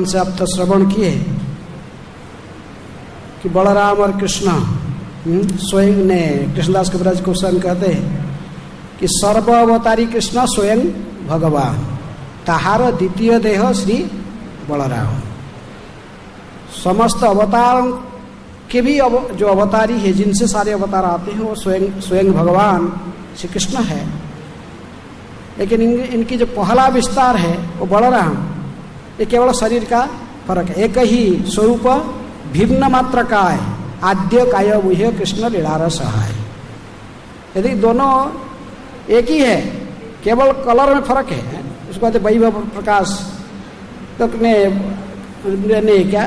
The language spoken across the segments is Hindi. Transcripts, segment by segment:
से अब तक श्रवण किए कि बलराम और कृष्ण स्वयं ने, कृष्णदास कविराज गोस्वामी कहते हैं कि सर्व अवतारी कृष्ण स्वयं भगवान, ताहार द्वितीय देह श्री बलराम। समस्त अवतारों के भी जो अवतारी है, जिनसे सारे अवतार आते हैं, वो स्वयं भगवान श्री कृष्ण है। लेकिन इनकी जो पहला विस्तार है वो बलराम, ये केवल शरीर का फर्क है। एक ही स्वरूप भिन्न मात्र काय, आद्य काय वह कृष्ण लीलार सहाय। यदि दोनों एक ही है, केवल कलर में फर्क है, उसको कहते वैभव प्रकाश तक ने क्या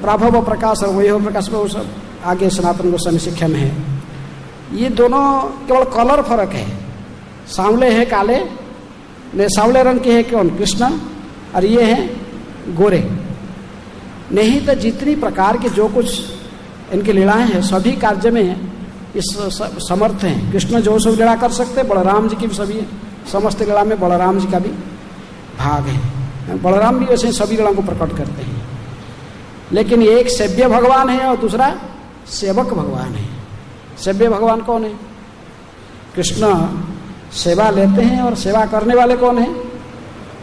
प्राभव प्रकाश और वैभव प्रकाश में, वो सब आगे सनातन गोस्वामी शिक्षा में है। ये दोनों केवल कलर फर्क है, सांवले है काले, ने सांवले रंग के है कौन, कृष्ण, और ये हैं गोरे। नहीं तो जितनी प्रकार के जो कुछ इनकी लीलाएं हैं, सभी कार्य में इस समर्थ हैं। कृष्ण जो सब लीला कर सकते, बलराम जी की भी सभी समस्त लीला में बलराम जी का भी भाग है। बलराम भी वैसे सभी लीला को प्रकट करते हैं। लेकिन एक सेव्य भगवान है और दूसरा सेवक भगवान है। सेव्य भगवान कौन है? कृष्ण सेवा लेते हैं, और सेवा करने वाले कौन है?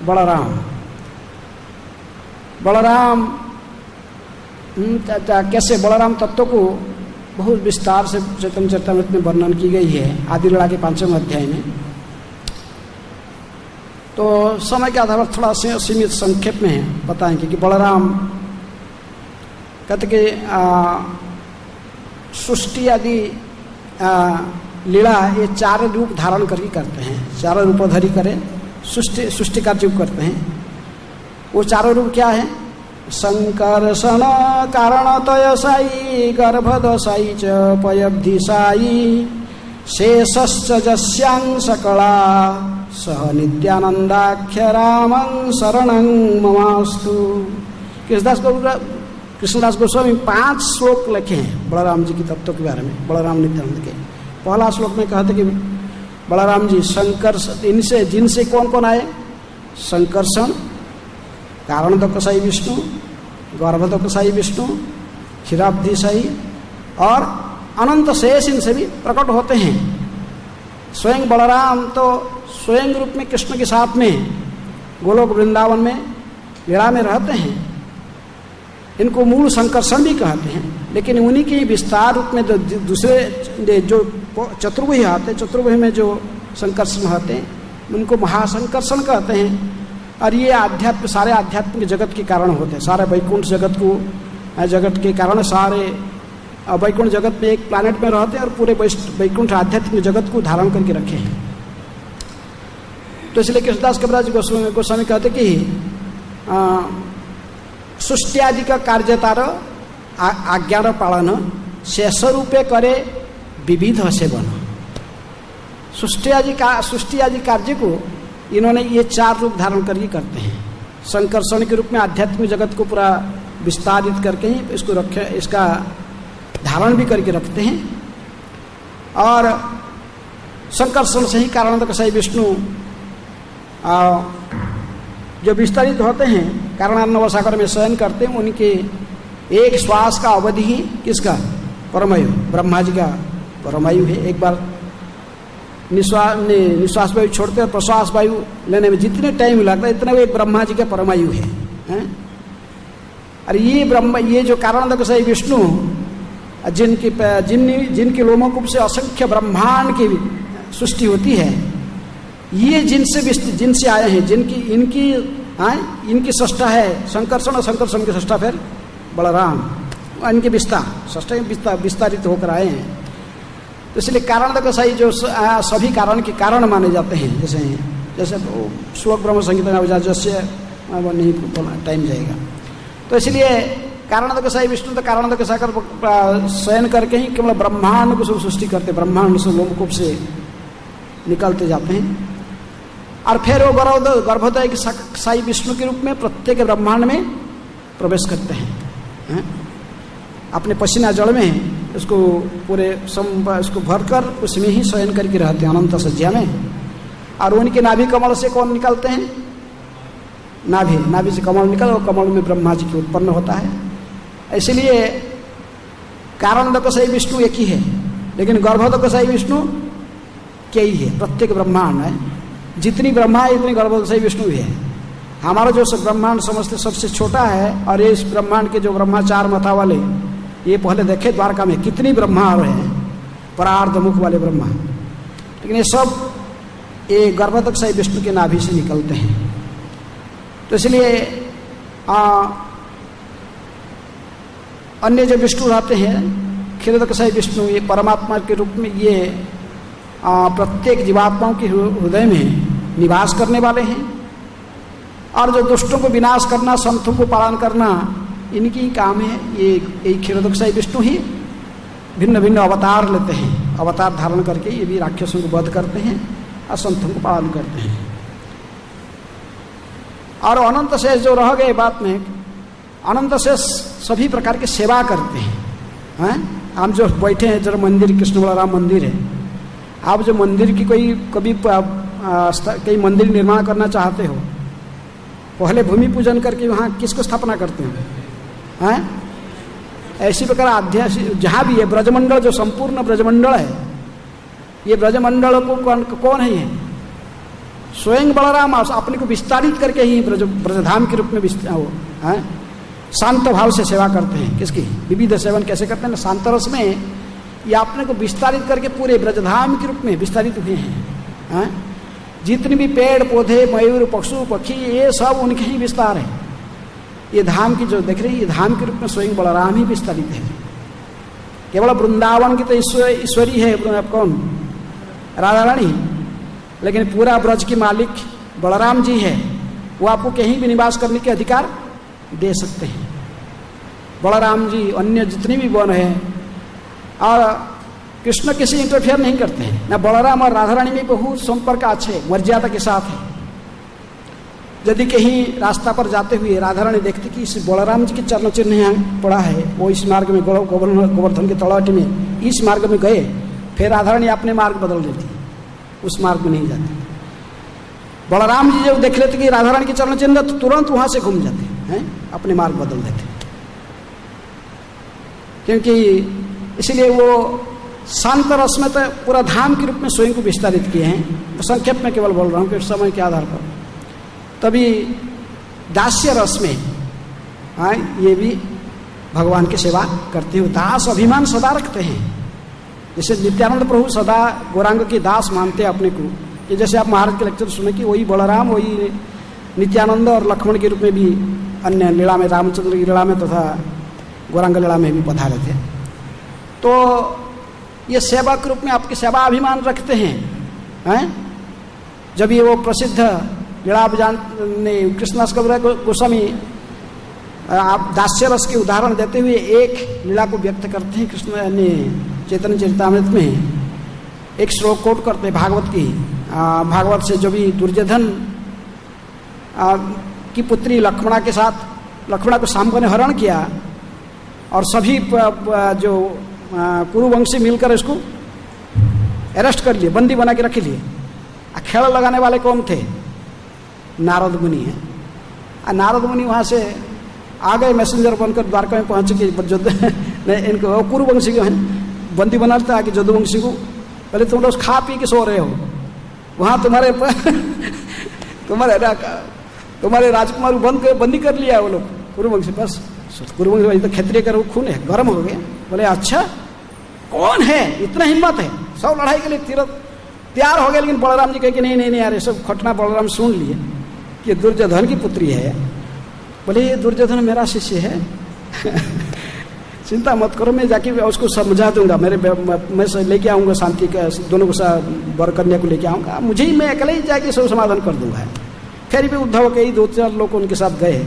बलराम। बलराम कैसे, बलराम तत्व को बहुत विस्तार से चैतन्य चरितामृत में वर्णन की गई है, आदि लीला के 5वें अध्याय में। तो समय के आधार पर थोड़ा सीमित संक्षेप में बताएंगे कि बलराम कहते कि सृष्टि आदि लीला ये 4 रूप धारण करके करते हैं। 4 रूपधारी करे सृष्टि कार्य करते हैं। वो 4 रूप क्या है? संकर्षण कारणतयसाई, गर्भदशाई च पयब्धिसाई, शेषश्च जस्यां सकला, सह नित्यानंदाख्य रामं शरणं ममास्तु। कृष्णदास गोस्वामी 5 श्लोक लिखे हैं बलराम जी की तत्व के बारे में, बलराम नित्यानंद के। पहला श्लोक में कहते कि बलराम जी संकर्ष, इनसे जिनसे कौन कौन आए? संकर्षण, कारण दकसाई विष्णु, गर्भ दकसाई विष्णु, क्षीराब्धिशाई और अनंत शेष, इनसे भी प्रकट होते हैं। स्वयं बलराम तो स्वयं रूप में कृष्ण के साथ में गोलोक वृंदावन में लीला में रहते हैं। इनको मूल संकर्षण भी कहते हैं। लेकिन उन्हीं के विस्तार रूप में दूसरे जो चतुर्भुज आते, चतुर्भुज में जो संकर्षण होते हैं, उनको महासंकर्षण कहते हैं। और ये आध्यात्म, सारे आध्यात्मिक जगत के कारण होते हैं। सारे वैकुंठ जगत के कारण सारे वैकुंठ जगत में एक प्लैनेट में रहते हैं और पूरे वैकुंठ आध्यात्मिक जगत को धारण करके रखे हैं। तो इसलिए कृष्णदास कविराज गोस्वामी कहते कि सृष्टि आदि का कार्यतार आज्ञार पालन, शेष रूपे करे विविध सेवन। सृष्टि आदि कार्य को इन्होंने ये 4 रूप धारण करके करते हैं। संकर्षण के रूप में आध्यात्मिक जगत को पूरा विस्तारित करके ही इसको रखे, इसका धारण भी करके रखते हैं। और संकर्षण से ही कारण दकसाई विष्णु जो विस्तारित होते हैं, कारणार्णव सागर में शयन करते हैं, उनके एक श्वास का अवधि ही किसका? परमायु, ब्रह्मा जी का परमायु है। एक बार निश्वास वायु छोड़ते हैं, प्रश्वास वायु लेने में जितने टाइम लगता है, इतना वो एक ब्रह्मा जी का परमायु है। और ये जो कारण दकसाई विष्णु, जिनके लोमकूप से असंख्य ब्रह्मांड की सृष्टि होती है, ये जिनसे आए हैं, इनकी सृष्टा है संकर्षण, और संकर्षण की सृष्टा फिर बलराम, इनके विस्तारित होकर आए हैं। तो इसलिए कारण दकसाई जो सभी कारण के कारण माने जाते हैं। जैसे श्लोक ब्रह्म संगीता जैसे नहीं बोलना, टाइम जाएगा। तो इसलिए कारण दकसाई विष्णु तो कारण दकसा कर शयन करके ही केवल ब्रह्मांड को सृष्टि करते, ब्रह्मांड से लोमकूप से निकलते जाते हैं। और फिर वो गर्भोदय के साई विष्णु के रूप में प्रत्येक ब्रह्मांड में प्रवेश करते हैं। अपने पसीना जल में उसको पूरे उसको भरकर उसमें ही शयन करके रहते हैं अनंत सज्जा में। और उनके नाभि कमल से कौन निकलते हैं? नाभि से कमल निकल और कमल में ब्रह्मा जी की उत्पन्न होता है। इसलिए कारणोदकसाई विष्णु एक ही है, लेकिन गर्भोदकसाई विष्णु कई है। प्रत्येक ब्रह्मांड है, जितनी ब्रह्मा है इतनी गर्भोदकसाई विष्णु भी है। हमारा जो ब्रह्मांड समझते सबसे छोटा है, और ये इस ब्रह्मांड के जो ब्रह्मा 4 माथा वाले, ये पहले देखे द्वारका में कितनी ब्रह्मा आ रहे हैं, परार्ध मुख वाले ब्रह्मा, लेकिन ये सब ये गर्भोदकसाई विष्णु के नाभि से निकलते हैं। तो इसलिए अन्य जो विष्णु रहते हैं क्षीरोदकसाई विष्णु, ये परमात्मा के रूप में ये प्रत्येक जीवात्माओं के हृदय में निवास करने वाले हैं। और जो दुष्टों को विनाश करना, संतों को पालन करना, इनकी काम है। ये क्षीरोदकसाई विष्णु ही भिन्न भिन्न अवतार लेते हैं, अवतार धारण करके ये भी राक्षसों को वध करते हैं और संतों को पालन करते हैं। और अनंत शेष जो रह गए बात में, अनंत शेष सभी प्रकार की सेवा करते हैं। हम जो बैठे हैं जरा मंदिर, कृष्ण बलराम मंदिर है, आप जो मंदिर की कभी कई मंदिर निर्माण करना चाहते हो, पहले भूमि पूजन करके वहाँ किसको स्थापना करते हैं? ऐसी प्रकार आध्यात्मिक जहाँ भी है ब्रजमंडल, जो संपूर्ण ब्रजमंडल है, ये ब्रजमंडल को कौन है? ये स्वयं बलराम अपने को विस्तारित करके ही ब्रजधाम के रूप में शांत भाव से सेवा करते हैं। किसकी? विविध सेवन कैसे करते हैं? शांत रस में ये अपने को विस्तारित करके पूरे ब्रजधाम के रूप में विस्तारित हुए हैं। जितने भी पेड़ पौधे, मयूर, पशु पक्षी, ये सब उनके ही विस्तार है। ये धाम की जो देख रही है, ये धाम के रूप में स्वयं बलराम ही विस्तारित है। केवल वृंदावन की तो ईश्वरी है कौन? राधा रानी, लेकिन पूरा ब्रज की मालिक बलराम जी है। वो आपको कहीं भी निवास करने के अधिकार दे सकते हैं। बलराम जी अन्य जितने भी वन है, और कृष्ण किसी इंटरफेयर नहीं करते हैं ना। बलराम और राधा रानी में बहुत संपर्क अच्छे मर्यादा के साथ है। यदि कहीं रास्ता पर जाते हुए राधा रानी देखती कि इस बलराम जी के चरण चिन्ह यहाँ पड़ा है, वो इस मार्ग में गोवर्धन के तलहटी में इस मार्ग में गए, फिर राधा रानी अपने मार्ग बदल देती, उस मार्ग में नहीं जाती। बलराम जी जब देख लेते कि राधा रानी के चरण चिन्ह, तो तुरंत वहां से घूम जाते हैं, अपने मार्ग बदल देते। क्योंकि इसलिए वो शांत रस में तो पूरा धाम के रूप में स्वयं को विस्तारित किए हैं। तो संक्षेप में केवल बोल रहा हूँ कि समय के आधार पर। तभी दास्य रस में ये भी भगवान की सेवा करते हुए दास अभिमान सदा रखते हैं। जैसे नित्यानंद प्रभु सदा गौरांग के दास मानते हैं अपने को, कि जैसे आप महाराज के लेक्चर सुने कि वही बलराम, वही नित्यानंद और लक्ष्मण के रूप में भी अन्य लीला में, रामचंद्र की लीला में तथा गौरांग लीला में भी पधारे थे। तो ये सेवा के रूप में आपकी सेवा अभिमान रखते हैं। जब ये वो प्रसिद्ध लीला ने कृष्णदास कविराज गोस्वामी आप दास्य रस के उदाहरण देते हुए एक लीला को व्यक्त करते हैं। कृष्ण ने चैतन्य चरितामृत में एक श्लोक कोट करते हैं भागवत की। भागवत से जो भी दुर्योधन की पुत्री लक्ष्मणा के साथ, लक्ष्मणा को शांब ने हरण किया और सभी जो कुरुवंशी मिलकर इसको अरेस्ट कर लिए, बंदी बना के रख लिए। खेल लगाने वाले कौन थे? नारद मुनि है। नारद मुनि वहाँ से आ गए, मैसेंजर बनकर द्वारका में पहुँच के इनको कुरुवंशी को हैं बंदी बनाता है कि जदुवंशी को, पहले तुम लोग खा पी के सो रहे हो, वहाँ तुम्हारे राजकुमार बंदी कर लिया वो लोग कुरुवंशी। बस कुरुवंशी तो क्षत्रिय का खून है, गर्म हो गया। बोले अच्छा कौन है, इतना हिम्मत है, सब लड़ाई के लिए तैयार हो गए। लेकिन बलराम जी कहे कि नहीं यार, ये सब घटना बलराम सुन लिए कि दुर्योधन की पुत्री है। बोले ये दुर्योधन मेरा शिष्य है चिंता मत करो, मैं जाके उसको समझा दूंगा, मैं लेके आऊँगा शांति का, दोनों को वर कन्या को लेके आऊँगा, मुझे ही, मैं अकेले ही जाके सब समाधान कर दूंगा। फिर भी उद्धव के ही 2-4 लोग उनके साथ गए।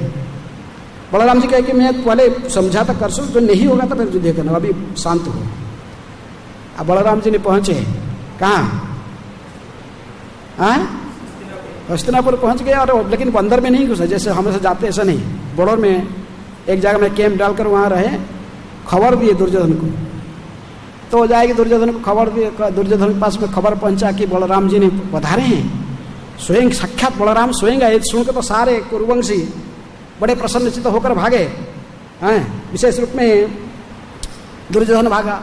बलराम जी कहे कि मैं पहले समझाता कर सकूँ, जो नहीं होगा तो फिर युद्ध करना, अभी शांत हो। अब बलराम जी ने पहुँचे कहाँ? हस्तिनापुर पहुँच गए, और लेकिन अंदर में नहीं घुसे जैसे हमेशा जाते, ऐसा नहीं। बड़ौर में एक जगह में कैंप डालकर वहाँ रहे, खबर दिए दुर्योधन को तो हो जाएगी। दुर्योधन को खबर, दुर्योधन के पास में खबर पहुंचा कि बलराम जी ने पधारे हैं, स्वयं साक्षात बलराम स्वयं आए। सुनकर तो सारे कुरुवंशी बड़े प्रसन्नचित्त होकर भागे हैं। विशेष रूप में दुर्योधन भागा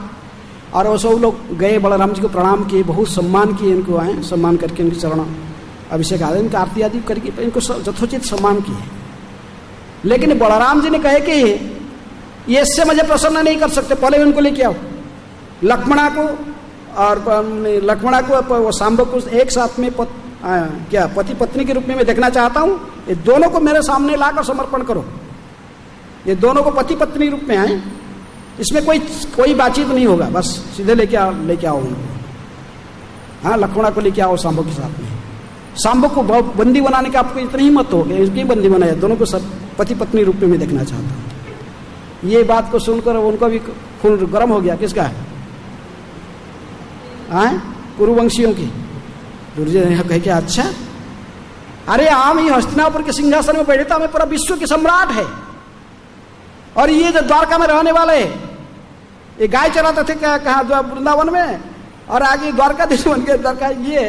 और वो सब लोग गए, बलराम जी को प्रणाम किए, बहुत सम्मान किए, इनको आए सम्मान करके इनके चरण अभिषेक आदि इनका आरती आदि करके इनको यथोचित सम्मान किए। लेकिन बलराम जी ने कहे कि ये इससे मुझे प्रसन्न नहीं कर सकते, पहले उनको लेके आओ, लक्ष्मणा को और सांब को एक साथ में क्या पति पत्नी के रूप में मैं देखना चाहता हूँ। ये दोनों को मेरे सामने लाकर समर्पण करो। ये दोनों को पति पत्नी रूप में आए, इसमें कोई बातचीत नहीं होगा, बस सीधे लेके आओ उनको। हाँ, लक्ष्मणा को लेके आओ सांब के साथ में। सांब को बंदी बनाने का आपको इतनी हिम्मत हो गई, इसकी बंदी बनाया, दोनों को सब पति पत्नी रूप में मैं देखना चाहता हूँ। ये बात को सुनकर उनको भी खून गर्म हो गया। किसका? कुरुवंशियों की। दुर्योधन कहे कि अच्छा, अरे हम ही हस्तिनापुर के सिंहासन में बैठे था, हमें पूरा विश्व के सम्राट है, और ये जो द्वारका में रहने वाले ये गाय चराते थे क्या कहा वृंदावन में, और आगे द्वारकाधीश बन गए। द्वारका ये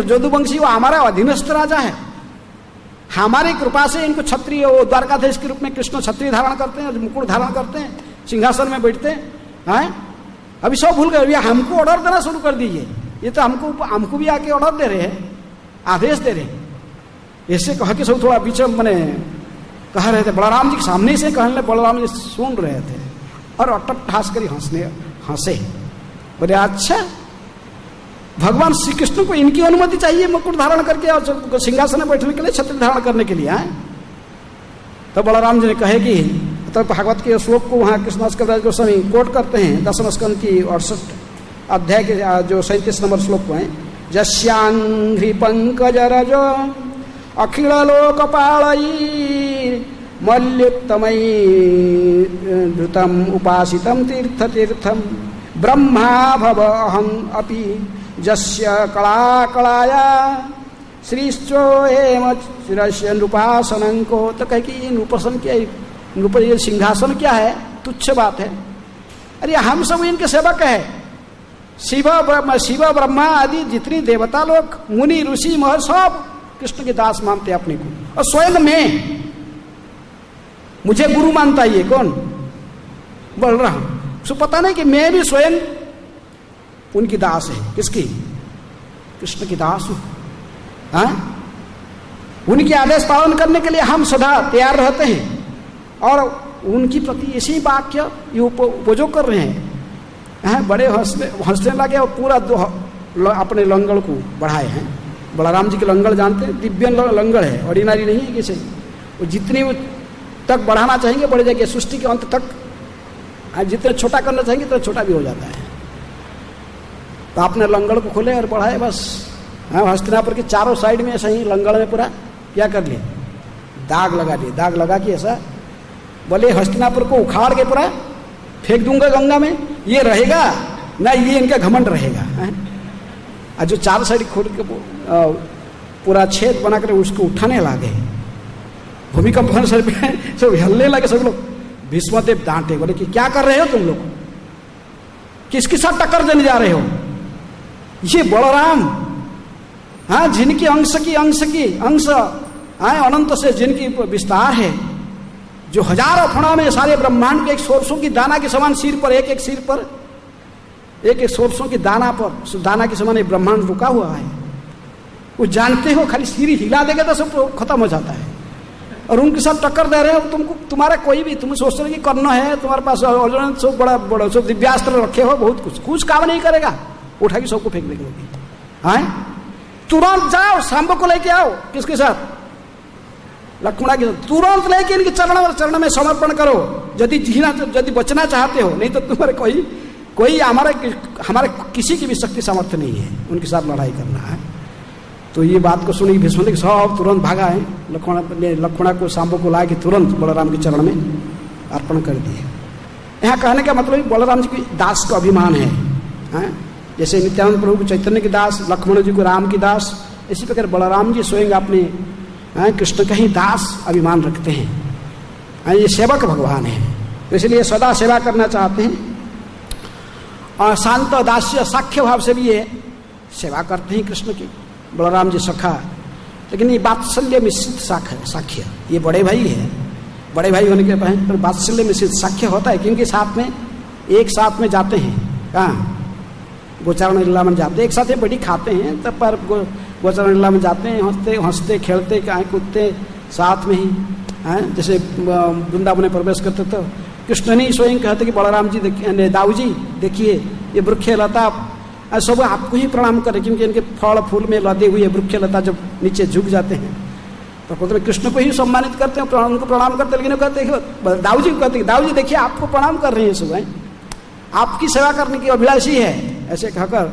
जदुवंशी वो हमारा अधीनस्थ राजा है, हमारी कृपा से इनको क्षत्रिय, वो द्वारकाधीश के रूप में कृष्ण क्षत्रिय धारण करते हैं, मुकुट धारण करते हैं, सिंहासन में बैठते हैं। अभी सब भूल गए, हमको ऑर्डर देना शुरू कर दीजिए। ये तो हमको भी आके ऑर्डर दे रहे हैं, आदेश दे रहे हैं। ऐसे कह के सब थोड़ा बीच मैंने कह रहे थे, बलराम जी के सामने से कहने, बलराम जी सुन रहे थे और अटक ठास कर हंसे। बोले अच्छा, भगवान श्री कृष्ण को इनकी अनुमति चाहिए मुकुट धारण करके और सिंहासन में बैठने के लिए, छत्र धारण करने के लिए आए। तो बलराम जी ने कहे कि तो भागवत के श्लोक को वहाँ कृष्णदास कविराज गोस्वामी कोट करते हैं, 10वें स्कंद की 68 अध्याय के जो 37 नंबर श्लोक को है। जस्यांघ्रि पंकज रजो अखिल लोकपालयी मल्युक्तमयी धृतम उपासितम तीर्थ तीर्थम ब्रह्मा भव अहं अपि जस्य कला कलाया श्रीश्चो एम शिरस्य नृपासनं को। तो कहे कि नृपासन क्या, ये सिंहासन क्या है, तुच्छ बात है। अरे हम सब इनके सेवक है। शिव ब्रह्मा आदि जितनी देवता लोग, मुनि ऋषि महर्षि सब कृष्ण के दास मानते अपने को, और स्वयं में मुझे गुरु मानता है। ये कौन? बलराम। उसको पता नहीं कि मैं भी स्वयं उनकी दास है। किसकी? कृष्ण की दास हूं। उनके आदेश पालन करने के लिए हम सदा तैयार रहते हैं, और उनकी प्रति ऐसे वाक्य ये उपयोग कर रहे हैं। बड़े हंसने लगे और पूरा अपने लंगड़ को बढ़ाए हैं। बलराम जी के लंगड़ जानते हैं, दिव्य लंगड़ है, ऑर्डिनरी नहीं है किसी। वो जितनी तक बढ़ाना चाहेंगे बढ़ जाएंगे, सृष्टि के अंत तक। जितने छोटा करना चाहेंगे तो छोटा भी हो जाता है। तो आपने लंगड़ को खोले और बढ़ाए बस। हस्तिनापुर के चारों साइड में ऐसा ही लंगड़ में पूरा क्या कर लिए, दाग लगा दिए। दाग लगा के ऐसा बोले हस्तिनापुर को उखाड़ के पूरा फेंक दूंगा गंगा में, ये रहेगा ना, ये इनका घमंड रहेगा। और जो चार साइड खोल के पूरा छेद बना कर उसको उठाने लगे, भूमिकंप सर पे सब हिलने लगे सब लोग। भीष्मदेव डांटे, बोले कि क्या कर रहे हो तुम लोग, किसके साथ टक्कर देने जा रहे हो? ये बलराम, जिनकी अंश अनंत से जिनकी विस्तार है, जो हजारों फणा में सारे ब्रह्मांड के एक सोरसों की दाना के समान सिर पर एक सोरसों की दाना पर दाना के समान एक ब्रह्मांड रुका हुआ है। वो जानते हो खाली सिर हिला देगा तो सब खत्म हो जाता है, और उनके साथ टक्कर दे रहे हो। तुमको तुम्हारा कोई भी तुम सोचते हो कि करना है, तुम्हारे पास सब बड़ा सब दिव्यास्त्र रखे हो, बहुत कुछ काम नहीं करेगा, उठा के सबको फेंक देंगे। तुरंत जाओ, सांब को लेके आओ। किसके साथ? लक्ष्मणा के साथ। तुरंत लेके इनके चरण में समर्पण करो, यदि बचना चाहते हो, नहीं तो तुम्हारे कोई हमारे किसी की भी शक्ति सामर्थ्य नहीं है उनके साथ लड़ाई करना है। तो ये बात को सुनी भीष्मदेव सब तुरंत भागा है। लक्ष्मणा को सांबो को ला के तुरंत बलराम के चरण में अर्पण कर दिए। यहाँ कहने का मतलब बलराम जी की दास का अभिमान है। जैसे नित्यानंद प्रभु को चैतन्य की दास, लक्ष्मण जी को राम की दास, इसी प्रकार बलराम जी स्वयं अपने कृष्ण का ही दास अभिमान रखते हैं। ये सेवक भगवान है, तो इसलिए सदा सेवा करना चाहते हैं। और शांत दास्य साख्य भाव से भी ये सेवा करते हैं कृष्ण की, बलराम जी सखा। लेकिन ये वात्सल्य मिश्रित साख्य, ये बड़े भाई है, बड़े भाई होने के बाद पर वात्सल्य मिश्रित साख्य होता है, क्योंकि साथ में एक साथ में जाते हैं, कहाँ गोचारण लीला में जाते हैं, एक साथ बड़ी खाते हैं, तब पर गोचारण लीला में जाते हैं, हंसते हंसते खेलते कूदते साथ में ही हैं। जैसे वृंदावन में प्रवेश करते तो कृष्ण ने स्वयं कहते कि बलराम जी देखिए, दाऊ जी देखिए ये वृक्ष लता सब आपको ही प्रणाम करे, क्योंकि इनके फल फूल में लदे हुए वृक्ष लता जब नीचे झुक जाते हैं तो कहते कृष्ण को ही सम्मानित करते हैं, उनको प्रणाम करते हैं। लेकिन कहते दाऊ जी कहते दाऊ जी देखिए आपको प्रणाम कर रहे हैं, सुबह आपकी सेवा करने की अभिलाषी है, ऐसे कहकर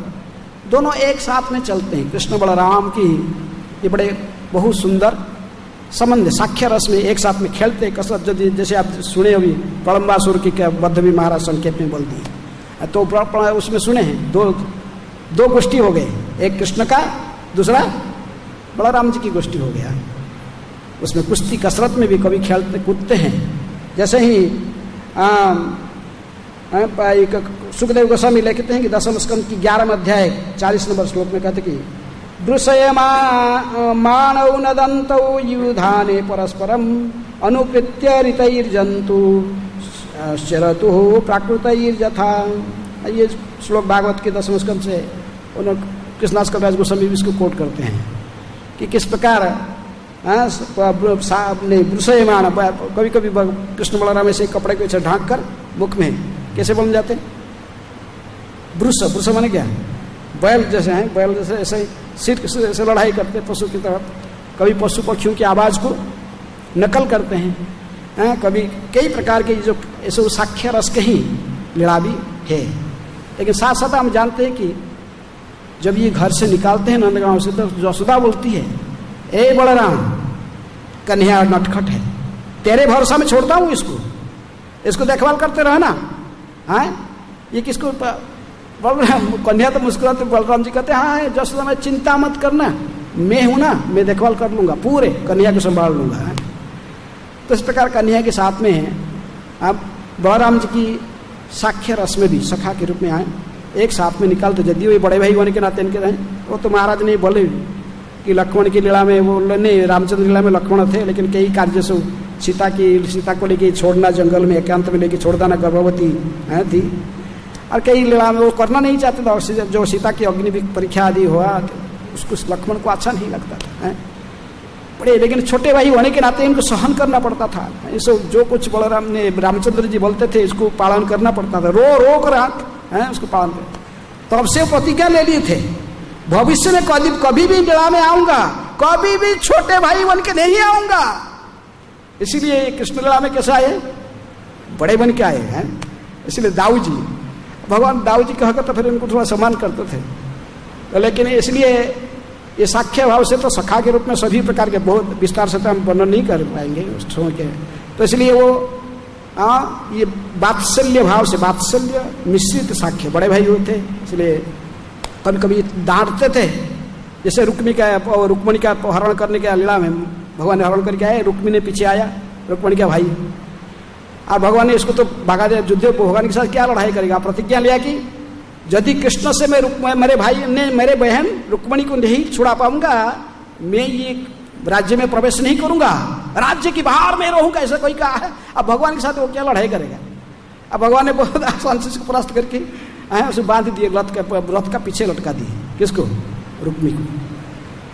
दोनों एक साथ में चलते हैं। कृष्ण बलराम की ये बड़े बहुत सुंदर संबंध, साख्य रस में एक साथ में खेलते कसरत। यदि जैसे आप सुने अभी प्रलंबासुर की क्या बद्ध भी महाराज संक्षेप में बोल दिए, तो उसमें सुने हैं दो गोष्ठी हो गए, एक कृष्ण का, दूसरा बलराम जी की गोष्ठी हो गया। उसमें कुश्ती कसरत में भी कभी खेलते कूदते हैं। जैसे ही सुखदेव गोस्वामी लिखते हैं कि दशम स्कंद की 11वें अध्याय 40 नंबर श्लोक में कहते कि दृश्यमानौ नदन्तौ युधाने परस्परम अनुकृत्य ऋतैर्जन्तु शरतुः प्राकृतैर्यथा। ये श्लोक भागवत के 10वें स्कंद से उन्होंने कृष्णदास कविराज गोस्वामी भी इसको कोट करते हैं कि किस प्रकार दृश्यमान, कभी कभी कृष्ण बलराम ऐसे कपड़े को ढांक कर मुख में कैसे बन जाते, ब्रुस माने क्या, बैल जैसे हैं, बैल जैसे ऐसे सिर से लड़ाई करते पशु की तरह, कभी पशु पक्षियों की आवाज को नकल करते हैं, कभी कई प्रकार के जो ऐसे साख्य रस के ही लीला भी है। लेकिन साथ साथ हम जानते हैं कि जब ये घर से निकालते हैं नंदगांव से, तो यशोदा बोलती है, ए बलराम कन्हैया नटखट है, तेरे भरोसा में छोड़ता हूँ इसको देखभाल करते रहना। हाँ ये किसको, बलराम कन्हैया तो मुस्कुराते, बलराम जी कहते हाँ यशोदा मैं चिंता मत करना, मैं हूं ना, मैं देखभाल कर लूंगा, पूरे कन्हैया को संभाल लूंगा। तो इस प्रकार कन्हैया के साथ में है। अब बलराम जी की साख्य रस में भी सखा के रूप में आए, एक साथ में निकालते, यदि वो बड़े भाई होने के नाते इनके रहे। वो तो महाराज ने बोले कि लक्ष्मण की लीला में वो नहीं, रामचंद्र लीला में लक्ष्मण थे, लेकिन कई कार्य से सीता को लेके छोड़ना, जंगल में एकांत में लेके छोड़ देना, गर्भवती थी, और कई लीला में वो करना नहीं चाहते थे। और जो सीता की अग्नि परीक्षा आदि हुआ, उसको लक्ष्मण को अच्छा नहीं लगता था बड़े, लेकिन छोटे भाई होने के नाते इनको सहन करना पड़ता था। इसको जो कुछ बलराम ने रामचंद्र जी बोलते थे इसको पालन करना पड़ता था, रो कर उसको पालन कर। तब से प्रतिज्ञा ले लिए थे, भविष्य में कभी भी लीला में आऊंगा, कभी भी छोटे भाई बन के नहीं आऊंगा। इसीलिए कृष्ण लीला में कैसे आए, बड़े बन के आए हैं। इसलिए दाऊ जी, भगवान दाऊ जी कहकर तो फिर उनको थोड़ा सम्मान करते थे। तो लेकिन इसलिए ये साख्य भाव से तो सखा के रूप में सभी प्रकार के बहुत विस्तार से तो हम वर्णन नहीं कर पाएंगे उस के, तो इसलिए वो ये वात्सल्य भाव से, वात्सल्य मिश्रित साख्य बड़े भाई होते, इसलिए कभी कभी डांटते थे। जैसे रुक्मिणी का हरण करने के लीला में भगवान ने हरण करके आए, रुक्मिणी ने पीछे आया, रुक्मिणी का भाई, और भगवान ने इसको तो भगा दिया। युद्ध भगवान के साथ क्या लड़ाई करेगा, प्रतिज्ञा लिया कि यदि कृष्ण से मेरे भाई ने मेरे बहन रुक्मिणी को नहीं छुड़ा पाऊंगा, मैं ये राज्य में प्रवेश नहीं करूंगा, राज्य की बाहर में रहूंगा, ऐसा कोई कहा है। अब भगवान के साथ वो क्या लड़ाई करेगा। अब भगवान ने बहुत आसान से इसको परास्त करके उसे बांध दिए, रथ का पीछे लटका दिए, किसको, रुक्मिणी को।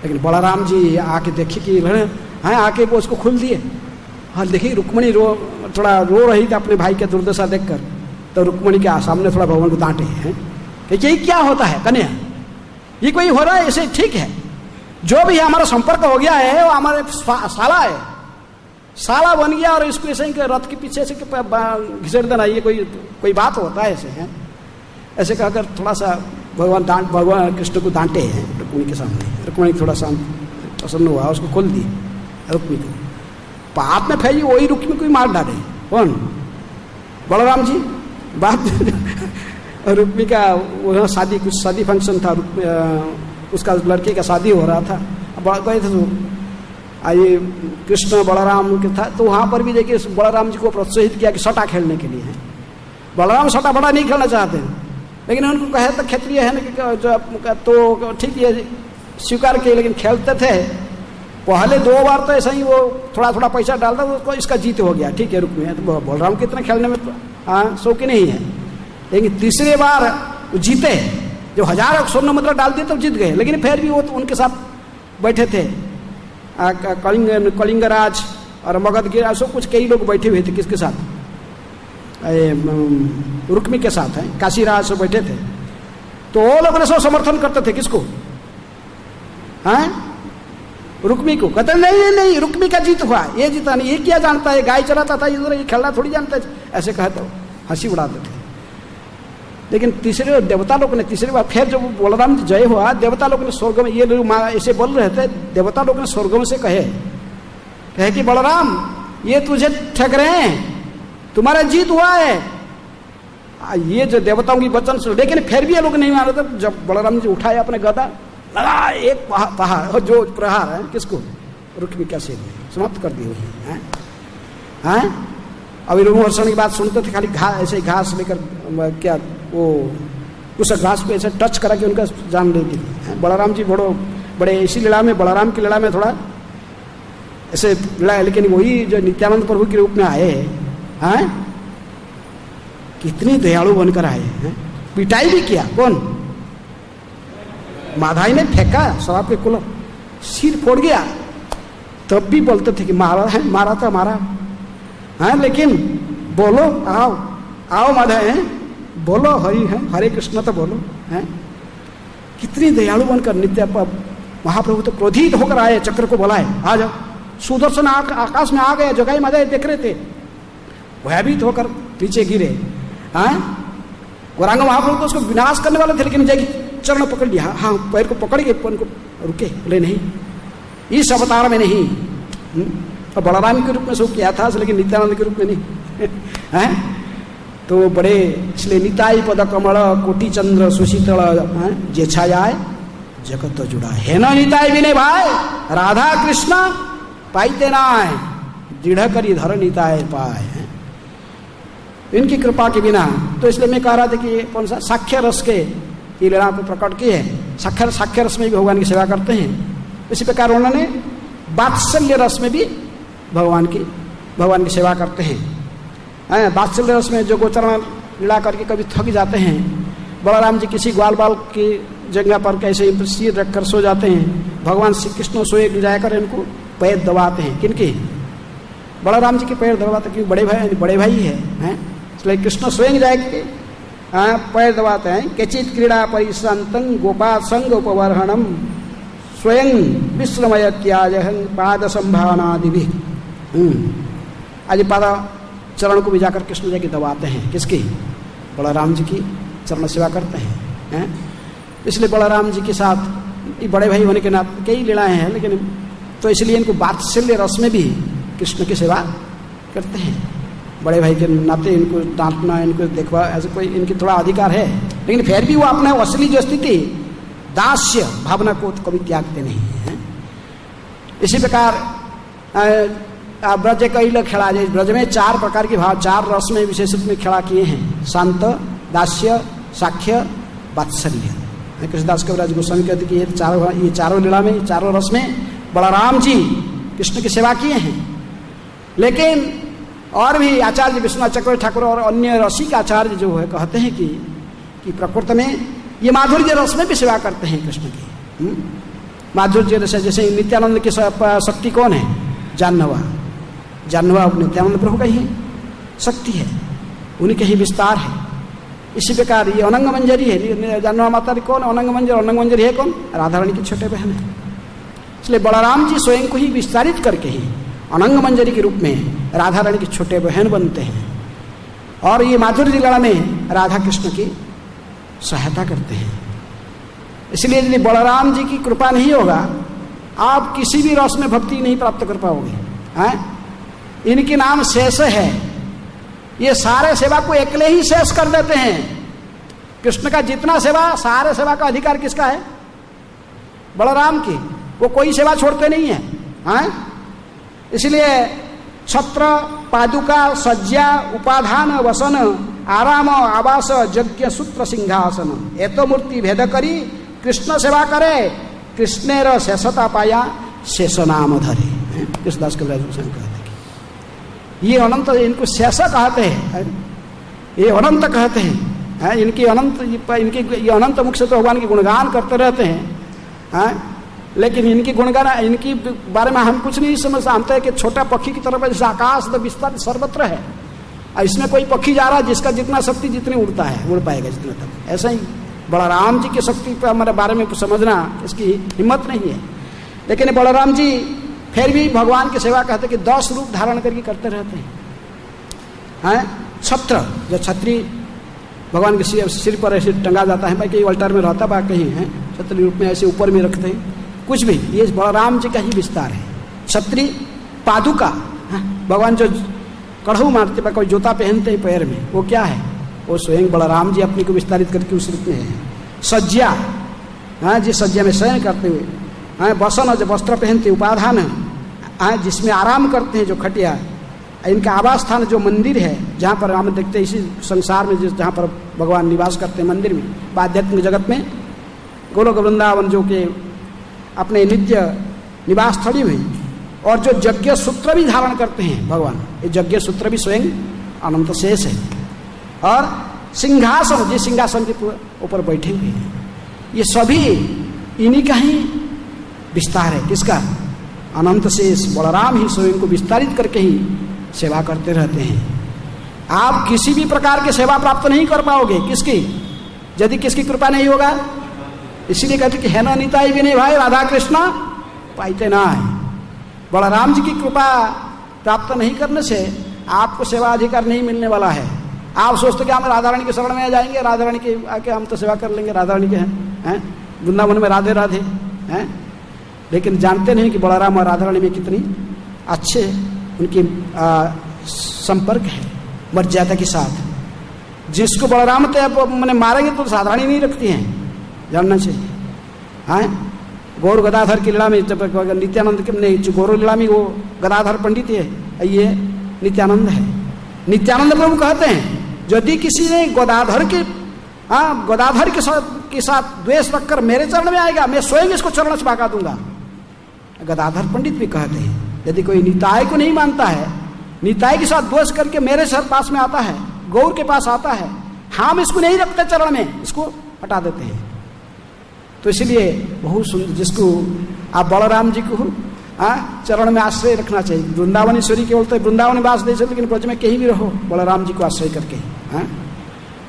लेकिन बलराम जी आके देखे कि आके वो उसको खोल दिए। हाँ देखिए रुक्मिणी थोड़ा रो रही थी अपने भाई के दुर्दशा देखकर, तो रुक्मिणी के सामने थोड़ा भगवान को डांटे हैं कि ये क्या होता है कन्या, ये कोई हो रहा है, ऐसे ठीक है, जो भी हमारा संपर्क हो गया है वो हमारे साला है, साला बन गया, और इसको ऐसे रथ के पीछे से घिसेड़ देना, ये कोई बात होता है ऐसे है। ऐसे कहकर थोड़ा सा भगवान कृष्ण को डांटे हैं रुक्मिणी के सामने। रुक्मिणी थोड़ा सा प्रसन्न हुआ, उसको खोल दी रुक्मिणी को, पाप में फैली वही रुक्मिणी को ही मार डाले। कौन, बलराम जी। बात रुक्मिणी का वहाँ कुछ शादी फंक्शन था, उसका लड़के का शादी हो रहा था, गए थे तो ये कृष्ण बलराम के था, तो वहाँ पर भी देखिए बलराम जी को प्रोत्साहित किया कि सटा खेलने के लिए है। बलराम सटा बड़ा नहीं खेलना चाहते हैं, लेकिन उनको कहे तो क्षत्रिय है ना तो ठीक है स्वीकार किए, लेकिन खेलते थे पहले 2 बार तो ऐसा ही वो थोड़ा थोड़ा पैसा डालता उसको इसका जीत हो गया, ठीक है रुक्मी है तो बलराम कितना खेलने में शौकीन नहीं है, लेकिन तीसरे बार वो जीते, जो 1000 स्वर्ण मुद्रा डाल दिए तो जीत गए, लेकिन फिर भी वो तो उनके साथ बैठे थे कलिंगराज और मगधगिरा सब कुछ कई लोग बैठे हुए थे, किसके साथ रुक्मी के साथ है, काशीराज सब बैठे थे, तो वो लोग ने सब समर्थन करते थे किसको, रुक्मी को, कहते नहीं नहीं रुक्मी का जीत हुआ, ये जीता नहीं, ये क्या जानता है, गाय चलाता था इधर, ये खेलना थोड़ी जानता है, ऐसे कहते हंसी उड़ाते थे। लेकिन तीसरे देवता लोग ने तीसरी बार फिर जब बलराम जय हुआ, देवता लोग ने स्वर्ग में, ये लोग ऐसे बोल रहे थे, देवता लोग ने स्वर्ग में से कहे कि बलराम ये तुझे ठग रहे हैं, तुम्हारा जीत हुआ है, ये जो देवताओं की वचन सुन, लेकिन फिर भी ये लोग नहीं मान रहे थे। जब बलराम जी उठाए अपने गदा, लगा एक पहाड़ जो प्रहार है किसको, रुक्मी का सिर समाप्त कर दिए हैं। अभी रोमहर्षण की बात सुनते थे, खाली ऐसे घास लेकर क्या वो उस घास को ऐसे टच करा के उनका जान ले दी। बलराम जी बड़े इसी लीला में, बलराम की लीला में थोड़ा ऐसे लड़ा, लेकिन वही जो नित्यानंद प्रभु के रूप में आए हैं, कितनी दयालु बनकर आए हैं। पिटाई भी किया, कौन, माधाई ने फेंका शराब के कुलो, सिर फोड़ गया, तब भी बोलते थे कि मारा है, मारा था मारा है, लेकिन बोलो आओ आओ माधाई है, बोलो हरि है, हरे कृष्ण तो बोलो है। कितनी दयालु बनकर नित्य महाप्रभु तो क्रोधित होकर आए, चक्र को बुलाए, आ जाओ। सुदर्शन आकाश में आ गए, जगाई माधाई देख रहे थे, भयभीत होकर नीचे गिरे। गौरांग महाप्रभु तो उसको विनाश करने वाले थे, लेकिन जाएगी चरण पकड़ लिया, हाँ पैर को पकड़ के उनको रुके, बोले नहीं इस अवतार में नहीं, तो बलराम के रूप में सब किया था, लेकिन नित्यानंद के रूप में नहीं है। तो बड़े इसलिए निताई पद कमल कोटि चंद्र सुशीतल जे छायाए जगत जुड़ा है न निताई विनय भाई राधा कृष्ण पाइते ना दृढ़ करी धर निताय पाए। इनकी कृपा के बिना, तो इसलिए मैं कह रहा था कि कौन सा साक्ष्य रस के ये लीला को प्रकट किए हैं, साक्ष्य रस में भी भगवान की सेवा करते हैं। इसी प्रकार उन्होंने वात्सल्य रस में भी भगवान की सेवा करते हैं। वात्सल्य रस में जो गोचरण लीला करके कभी थक जाते हैं, बलराम जी किसी ग्वाल बाल की जगह पर कैसे सिर रखकर सो जाते हैं, भगवान श्री कृष्ण सोए जाकर इनको पैर दबाते हैं, किनकी, बलराम जी के पैर दबाते, क्योंकि बड़े भाई है, इसलिए कृष्ण स्वयं जाएंगे पैर दबाते हैं। केचित क्रीड़ा परिश्रांतं गोपा संग उपवर्हणम स्वयं विश्रमय त्याज पाद संभावनादि। आज पाद चरण को भी जाकर कृष्ण जी की दबाते हैं, किसकी, बलराम जी की चरण सेवा करते हैं। इसलिए बलराम जी के साथ बड़े भाई होने के नाते कई लीलाएं हैं, लेकिन तो इसलिए इनको वात्सल्य रस में भी कृष्ण की सेवा करते हैं। बड़े भाई के नाते इनको डांटना, इनको देखवा, ऐसे कोई इनकी थोड़ा अधिकार है, लेकिन फिर भी वो अपना असली जो स्थिति दास्य भावना को तो कभी त्यागते नहीं है। इसी प्रकार ब्रज कैल खेला, ब्रज में 4 प्रकार के भाव, 4 रस में विशेष रूप में खेला किए हैं, शांत, दास्य, साख्य, वात्सल्य। कृष्णदास कविराज गोस्वामी कहते कि ये चारों लीला में, चारों रस में बलराम जी कृष्ण की सेवा किए हैं। लेकिन और भी आचार्य विश्वनाथ चक्रवर्ती ठाकुर और अन्य रसिक आचार्य जो है कहते हैं कि प्रकृति में ये माधुर्य रस में भी सेवा करते हैं कृष्ण की। माधुर्य रस जैसे नित्यानंद की शक्ति कौन है, जानवा नित्यानंद प्रभु का ही शक्ति है, उन्हीं के ही विस्तार है। इसी प्रकार ये अनंग मंजरी है, जानवा माता कौन, अनंग मंजरी है कौन, राधा रानी की छोटे बहन है। इसलिए बलराम जी स्वयं को ही विस्तारित करके ही अनंग मंजरी के रूप में राधा रानी की छोटे बहन बनते हैं, और ये माधुर्य लीला में राधा कृष्ण की सहायता करते हैं। इसलिए यदि बलराम जी की कृपा नहीं होगा, आप किसी भी रस में भक्ति नहीं प्राप्त कर पाओगे। इनके नाम शेष है, ये सारे सेवा को अकेले ही शेष कर देते हैं। कृष्ण का जितना सेवा, सारे सेवा का अधिकार किसका है, बलराम की, वो कोई सेवा छोड़ते नहीं है। इसलिए छत्र, पादुका, सज्जा, उपाधान, वसन आराम आवास यज्ञ सूत्र सिंहासन एतो मूर्ति भेद करी कृष्ण सेवा करे कृष्णेर शेषता पाया शेष नाम धरे। कृष्णदास कविराज गोस्वामी कहते हैं ये अनंत, इनको शेष कहते हैं, ये अनंत कहते हैं, इनकी अनंत, इनकी ये अनंत मुख से तो भगवान की गुणगान करते रहते हैं, लेकिन इनकी गुणगान, इनकी बारे में हम कुछ नहीं समझ जानते हैं कि छोटा पक्षी की तरफ जैसे आकाश तो विस्तार सर्वत्र है, इसमें कोई पक्षी जा रहा है जिसका जितना शक्ति जितने उड़ता है उड़ पाएगा जितने तक, ऐसा ही बलराम जी की शक्ति पर हमारे बारे में समझना इसकी हिम्मत नहीं है। लेकिन बलराम जी फिर भी भगवान की सेवा कहते कि 10 रूप धारण करके करते रहते हैं। छत्र, जो छत्री भगवान के सिर पर ऐसे टंगा जाता है, भाई कहीं अल्टर में रहता है, कहीं है छत्री रूप में ऐसे ऊपर में रखते हैं, कुछ भी, ये बलराम जी का ही विस्तार है। छत्री, पादुका, भगवान जो कड़हू मारते पर कोई जूता पहनते हैं पैर में, वो क्या है? वो स्वयं बलराम जी अपनी को विस्तारित करके उस रूप में है। सज्जा, जिस सज्जा में शयन करते हुए, बसन जो वस्त्र पहनते, उपाधान जिसमें आराम करते हैं, जो खटिया, इनका आवास स्थान जो मंदिर है, जहाँ पर हम देखते हैं इसी संसार में जहाँ पर भगवान निवास करते हैं मंदिर में, आध्यात्मिक जगत में गोलोक वृंदावन जो कि अपने नित्य निवास स्थली में, और जो यज्ञ सूत्र भी धारण करते हैं भगवान, ये यज्ञ सूत्र भी स्वयं अनंत शेष है, और सिंहासन, जिस सिंहासन के ऊपर बैठे हुए हैं, ये सभी इन्हीं का ही विस्तार है। किसका? अनंत शेष बलराम ही स्वयं को विस्तारित करके ही सेवा करते रहते हैं। आप किसी भी प्रकार की सेवा प्राप्त नहीं कर पाओगे, किसकी? यदि किसकी कृपा नहीं होगा। इसीलिए कहते कि है ना निताई भी नहीं भाई राधा कृष्ण पाइते ना है। बलराम जी की कृपा प्राप्त नहीं करने से आपको सेवा अधिकार नहीं मिलने वाला है। आप सोचते कि हम राधा रानी के शरण में जाएंगे, राधा रानी के आके हम तो सेवा कर लेंगे, राधा रानी के हैं, वृंदावन में राधे राधे हैं, लेकिन जानते नहीं कि बलराम और राधा रानी में कितनी अच्छे उनकी संपर्क है मर्यादा के साथ। जिसको बलराम तो मैंने मारेंगे तो साधारण नहीं रखती हैं, जानना चाहिए। गौर गदाधर की लीला में नित्यानंद के गौर लीला में वो गदाधर पंडित है, ये नित्यानंद है। नित्यानंद प्रभु कहते हैं यदि किसी ने गदाधर के साथ द्वेष रखकर मेरे चरण में आएगा, मैं स्वयं इसको चरण से भागा दूंगा। गदाधर पंडित भी कहते हैं यदि कोई निताय को नहीं मानता है, निताय के साथ द्वेष करके मेरे सर पास में आता है, गौर के पास आता है, हम इसको नहीं रखते चरण में, इसको हटा देते हैं। तो इसलिए बहुत सुंदर, जिसको आप बलराम जी को चरण में आश्रय रखना चाहिए। वृंदावनेश्वरी केवल तो वृंदावन वास दे सकते, लेकिन ब्रज में कहीं भी रहो बलराम जी को आश्रय करके।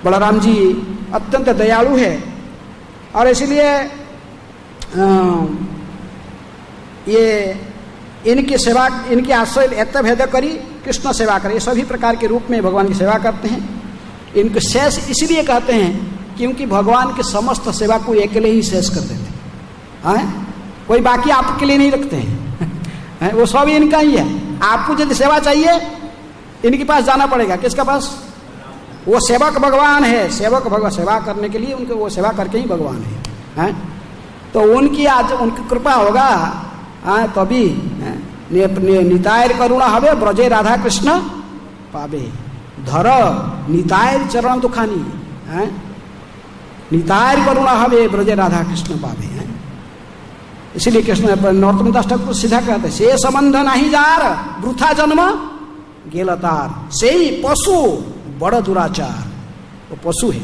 बलराम जी अत्यंत दयालु है, और इसलिए ये इनकी सेवा, इनके आश्रय एत भेद करी कृष्ण सेवा करे, ये सभी प्रकार के रूप में भगवान की सेवा करते हैं। इनको शेष इसलिए कहते हैं क्योंकि भगवान के समस्त सेवा को अकेले ही शेष कर देते हैं, कोई बाकी आपके लिए नहीं रखते हैं, वो सब इनका ही है। आपको यदि सेवा चाहिए इनके पास जाना पड़ेगा। किसके पास? वो सेवक भगवान है, सेवक भगवान सेवा करने के लिए उनको, वो सेवा करके ही भगवान है। तो उनकी आज उनकी कृपा होगा तभी निताय करुणा हवे ब्रजे राधा कृष्ण पावे, धर निताय चरण दुखानी, निताय करुणा हवे ब्रजे राधा कृष्ण पावे। इसीलिए कृष्ण नरोत्तम दास ठाकुर सीधा कहते से संबंध नहीं जार वृथा जन्म गेलतार, से ही पशु बड़ दुराचार। वो पशु है,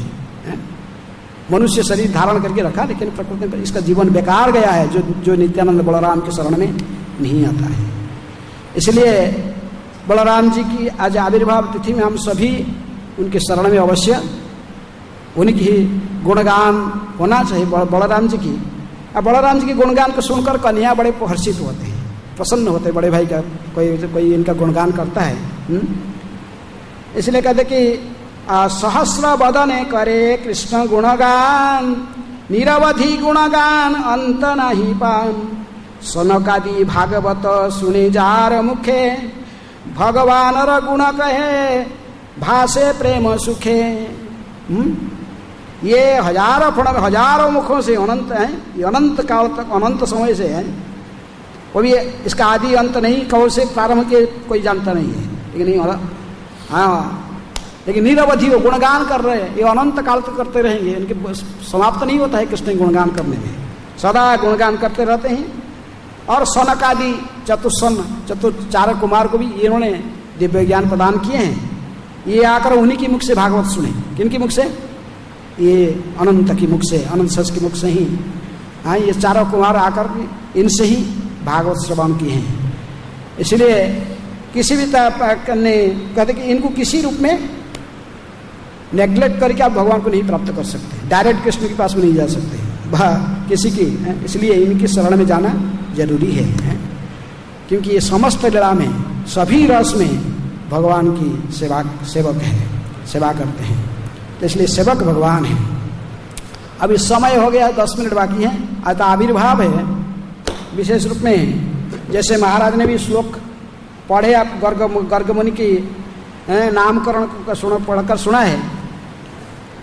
मनुष्य शरीर धारण करके रखा, लेकिन प्रकृति में इसका जीवन बेकार गया है, जो नित्यानंद बलराम के शरण में नहीं आता है। इसलिए बलराम जी की आज आविर्भाव तिथि में हम सभी उनके शरण में अवश्य उनकी गुणगान होना चाहिए बलराम जी की। अब बलराम जी के गुणगान को सुनकर कन्हैया बड़े हर्षित होते हैं, प्रसन्न होते हैं, बड़े भाई का कोई इनका गुणगान करता है। इसलिए कहते कि सहस्र बदने करे कृष्ण गुणगान, निरवधि गुणगान अंत नहीं पान, सनकादि भागवत सुने जार मुखे, भगवान र गुण कहे भाषे प्रेम सुखे। ये हजारों मुखों से अनंत है, ये अनंत काल तक, अनंत समय से है। वो भी इसका आदि अंत नहीं, कौन से प्रारंभ के कोई जानता नहीं है, लेकिन हाँ लेकिन निरवधि वो गुणगान कर रहे हैं, ये अनंत काल तक करते रहेंगे, इनके समाप्त नहीं होता है कृष्ण गुणगान करने में, सदा गुणगान करते रहते हैं। और सनक आदि चार कुमार को भी इन्होंने दिव्य ज्ञान प्रदान किए हैं। ये आकर उन्हीं की मुख से भागवत सुने। किनकी मुख से? ये अनंत की मुख से, अनंत सच की मुख से ही। हाँ, ये चारों कुमार आकर इनसे ही भागवत श्रवण किए हैं। इसलिए किसी भी करने कहते कि इनको किसी रूप में नेग्लेक्ट करके आप भगवान को नहीं प्राप्त कर सकते, डायरेक्ट कृष्ण के पास में नहीं जा सकते किसी की। इसलिए इनकी शरण में जाना जरूरी है, क्योंकि ये समस्त लीला में, सभी रस में भगवान की सेवक है, सेवा करते हैं, तो इसलिए सेवक भगवान है। अभी समय हो गया, 10 मिनट बाकी है। अतः आविर्भाव है विशेष रूप में, जैसे महाराज ने भी श्लोक पढ़े, आप गर्गमुनि की नामकरण पढ़कर सुना है,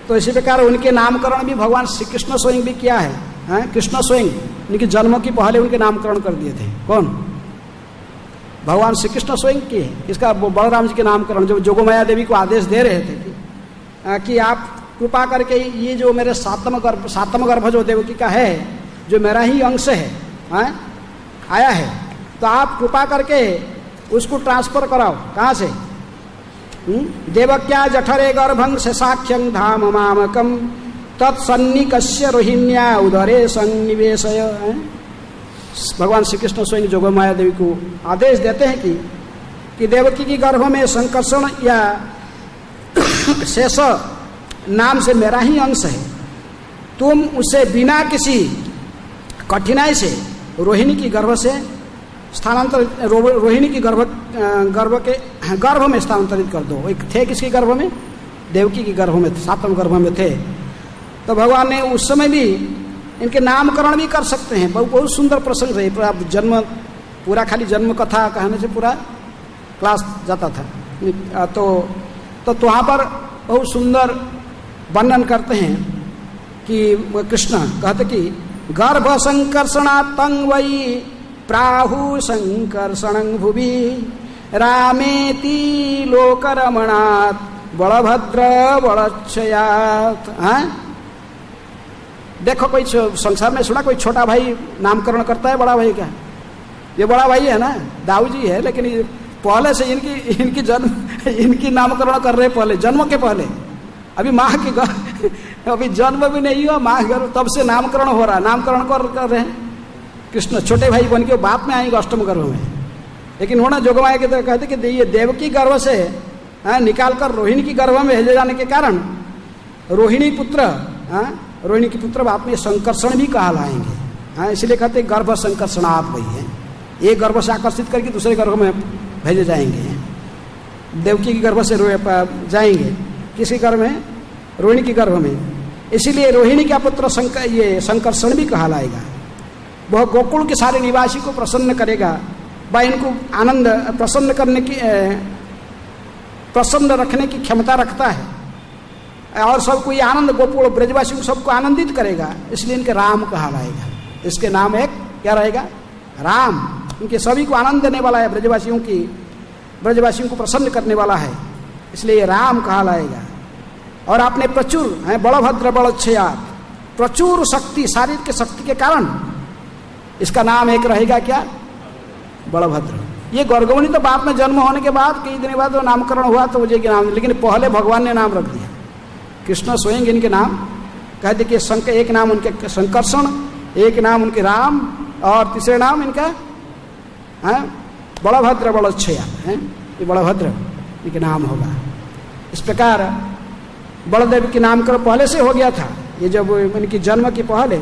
तो इसी प्रकार उनके नामकरण भी भगवान श्री कृष्ण स्वयं भी किया है। कृष्ण स्वयं उनके जन्म के पहले उनके नामकरण कर दिए थे। कौन? भगवान श्री कृष्ण स्वयं किए। इसका बलराम जी के नामकरण, जो जोगमाया देवी को आदेश दे रहे थे कि आप कृपा करके ये जो मेरे सातम गर्भ जो देवकी का है, जो मेरा ही अंश है, आया है, तो आप कृपा करके उसको ट्रांसफर कराओ। कहाँ से? देवक्या जठरे गर्भं शशाख्यं धाम मामकम तत्सन्निकस्य रोहिण्या उदरे संनिवेशय। भगवान श्री कृष्ण स्वयं जोगमाया देवी को आदेश देते हैं कि देवकी की गर्भ में संकर्षण या शेष नाम से मेरा ही अंश है, तुम उसे बिना किसी कठिनाई से रोहिणी की गर्भ से स्थानांतरित, रोहिणी की गर्भ में स्थानांतरित कर दो। एक थे किसके गर्भ में? देवकी की गर्भ में, सातम गर्भ में थे। तो भगवान ने उस समय भी इनके नामकरण भी कर सकते हैं। बहुत सुंदर प्रसंग है। आप जन्म पूरा खाली जन्म कथा कहने से पूरा क्लास जाता था। तो वहाँ पर बहुत सुंदर वर्णन करते हैं कि कृष्ण कहते कि गर्भ संकर्षणात्तं वै प्राहु संकर्षणं भुवि रामेति लोकरमणात् बलभद्र बलक्षयात्। देखो कोई संसार में सुना कोई छोटा भाई नामकरण करता है बड़ा भाई का? ये बड़ा भाई है ना, दाऊ जी है, लेकिन पहले से इनकी नामकरण कर रहे, पहले जन्म के पहले। अभी माँ की अभी जन्म भी नहीं हुआ, माँ गर्भ तब से नामकरण हो रहा है, नामकरण कर रहे हैं। कृष्ण छोटे भाई बन के बात में आएंगे अष्टम गर्भ में, लेकिन होना जोगमाया के तरह कहते कि ये देवकी गर्भ से निकाल कर रोहिणी की गर्भ में भेजे जाने के कारण रोहिणी की पुत्र बात में संकर्षण भी कहलाएंगे। इसलिए कहते गर्भ संकर्षणात् वही है, एक गर्भ से आकर्षित करके दूसरे गर्भ में भेजे जाएंगे। देवकी की गर्भ से जाएंगे किसी गर्भ में? रोहिणी की गर्भ में। इसीलिए रोहिणी का पुत्र ये संकर्षण भी कहलाएगा। वह गोकुल के सारे निवासी को प्रसन्न करेगा, व इनको आनंद प्रसन्न रखने की क्षमता रखता है, और सबको ये आनंद, गोकुल ब्रजवासी को सबको आनंदित करेगा। इसलिए इनके राम कहलाएगा। इसके नाम एक क्या रहेगा? राम। इनके सभी को आनंद देने वाला है, ब्रजवासियों को प्रसन्न करने वाला है, इसलिए ये राम कहलाएगा। और आपने प्रचुर बलभद्र बलक्षयात्, प्रचुर शक्ति, शारीर के शक्ति के कारण इसका नाम एक रहेगा क्या? बलभद्र। ये गर्गमुनि तो बाद में जन्म होने के बाद कई दिन बाद नामकरण हुआ तो मुझे नाम, लेकिन पहले भगवान ने नाम रख दिया। कृष्ण स्वयं इनके नाम कहते कि एक नाम उनके संकर्षण, एक नाम उनके राम, और तीसरे नाम इनका बलभद्र बलक्षयात्। ये बलभद्र इनके नाम होगा। इस प्रकार बलदेव के नामकरण पहले से हो गया था, ये जब इनकी जन्म के पहले।